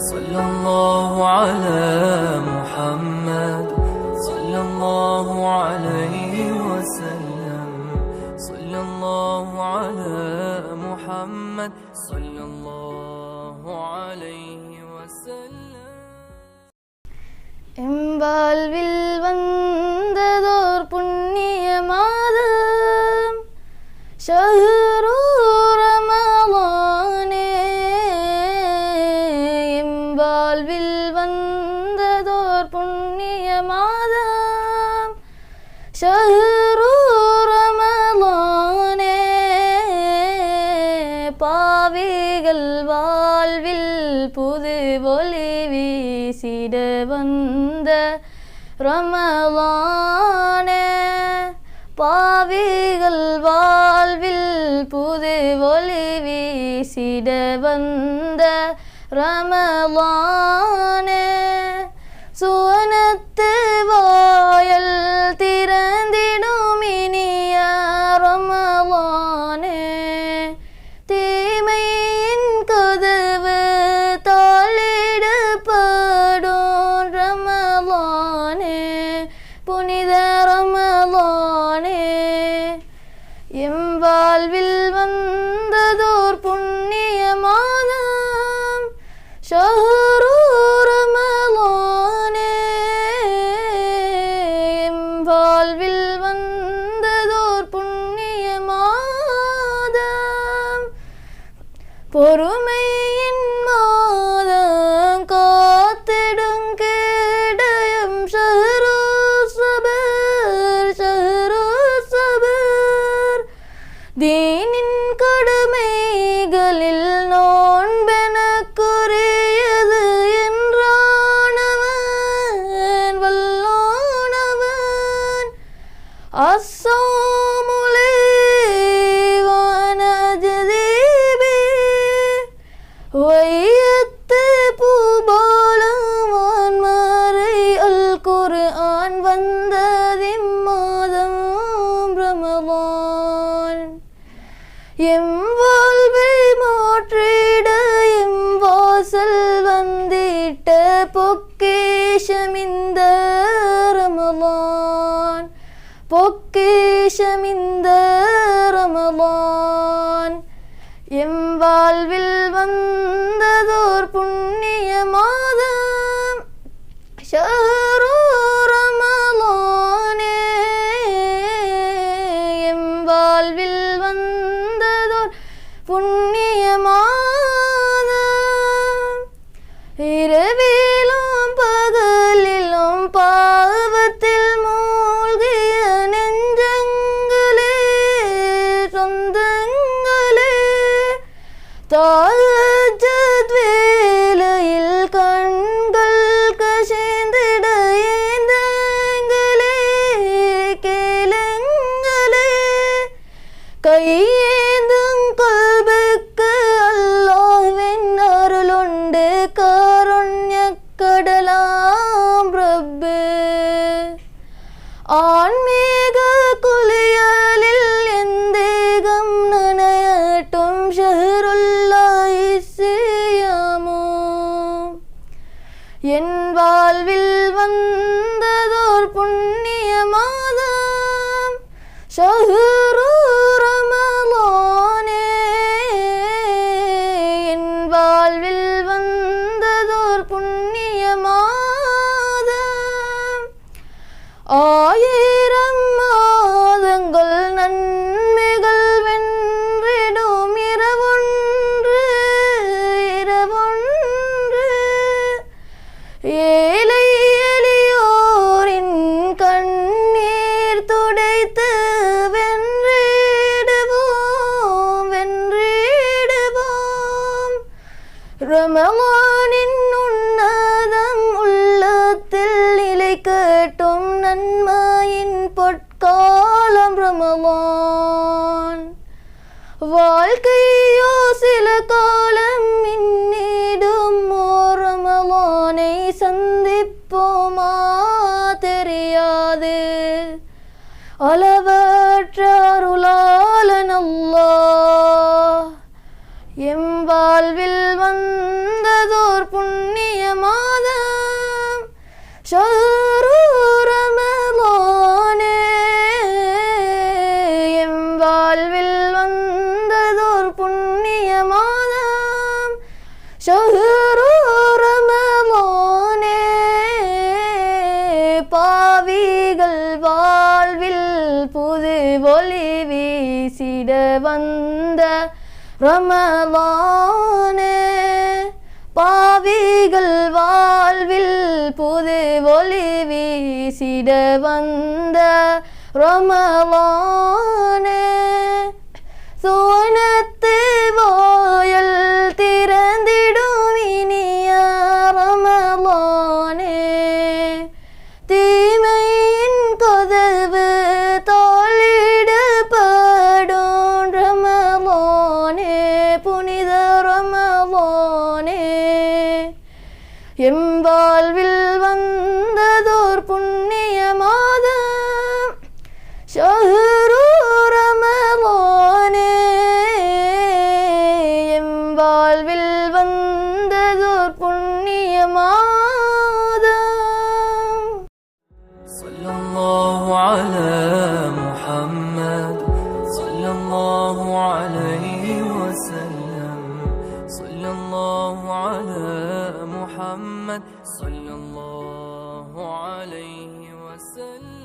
صلى الله على محمد صلى الله عليه وسلم صلى الله على محمد صلى الله عليه وسلم. எம்பால்வில் வந்ததோர் புண்ணிய மாதம் ஷஹ்ரு ரமலானே. எம்பால்வில் வந்ததோர் புண்ணிய மாதம் ஷஹ்ரு ரமலானே. பாவிகள் வாழ்வில் புது ஒளி வீசிட வந்த ரமலானே. பாவிகள் வாழ்வில் புது ஒளி வீசிட வந்த ரமலானே. சுவனத்து வாயல் திறந்திடும் இனிய ரமலானே. தீமையின் கதவு தாளிடப்படும் ரமலானே. புனித ரமலானே. எம் வாழ்வில் வந்ததோர் புண்ணிய மாதம் ஷஹ்ரு ரமலானே. எம் வாழ்வில் வந்ததோர் புண்ணிய மாதம் பொறுமையின் மாதம் காத்திடும் கேடயம் ஷஹ்ரு சபர் ஷஹ்ரு சபர். தீனின் கடமைகளில் நோன்பெனக்குரியது என்றானவன் வல்லோனவன். அஸ்ஸாமுலே வனஜதீபி வையத்து பூபாலவான் மறை அல் குர்ஆன் வந்ததிம் மாதம் ரமலான். எம் வாழ்வை மாற்றிட எம் வாசல் வந்திட்ட பொக்கேஷமிந்த ரமலான். பொக்கேஷமிந்த ரமலான். எம் வாழ்வில் வந்ததோர் புண்ணிய மாதம் ஷஹ்ரு ரமலானே. எம் வாழ்வில் வந்ததோர் புண்ணிய மாதம். இரவிலும் பகலிலும் பாவத்தில் மூழ்கிய நெஞ்சங்களே சொந்தங்களே. தஹஜ்ஜத் வேளையில் கண்கள் கசிந்திட ஏந்தங்களே கேளுங்களே. கையேந்தும் கல்புக்கு அல்லாஹ்வின் அருளுண்டு காருண்யக் கடலாம் ரப்பு. ஆன்மீக குளியலில் எந்தேகம் நனையட்டும் ஷஹ்ருல்லாஹி சியாமோ. என் வாழ்வில் வந்ததோர் புண்ணிய மாதம் ஷஹ்ரு ரமலானே. என் வாழ்வில் வந்ததோர் புண்ணிய மாதம். ஆயிரம் மாதங்கள் நன்மைகள் வென்றிடும் இரவொன்று இரவொன்று. ஏழை எளியோரின் கண்ணீர் துடைத்து வென்றிடுவோம் வென்றிடுவோம். ரமலானின் உன்னதம் உள்ளத்தில் நிலைக்கட்டும் நன்மையின் பொற்காலம் ரமலான். வாழ்க்கையோ சில காலம் இன்னிடும் ஓர் ரமலானை சந்திப்போமா தெரியாது. அளவற்ற அருளாளன் அல்லாஹ் எம் வாழ்வில் வந்ததோர் புண்ணிய ஷஹ்ரு ரமலானே எம் வாழ்வில் வந்ததோர் புண்ணிய மாதம். ஷஹ்ரு ரமலானே பாவிகள் வாழ்வில் புது ஒளி வீசிட வந்த ரமலானே. பாவிகள் வாழ்வில் புது ஒளி வீசிட வந்த ரமலானே. சுவனத்து வாயல் திறந்திடும் இனிய ரமலானே. தீமையின் கதவு தாளிடப்படும் ரமலானே, புனித ரமலானே. எம் வாழ்வில் வந்ததோர் புண்ணிய மாதம். ஷஹ்ரு ரமலானே எம் வாழ்வில் வந்ததோர் புண்ணிய மாதம். ஸல்லல்லாஹு அலா முஹம்மத் ஸல்லல்லாஹு அலைஹி வஸல்லம். ஸல்லல்லாஹு அலா முஹம்மத் ஸல்லல்லாஹு அலைஹி வஸல்லம்.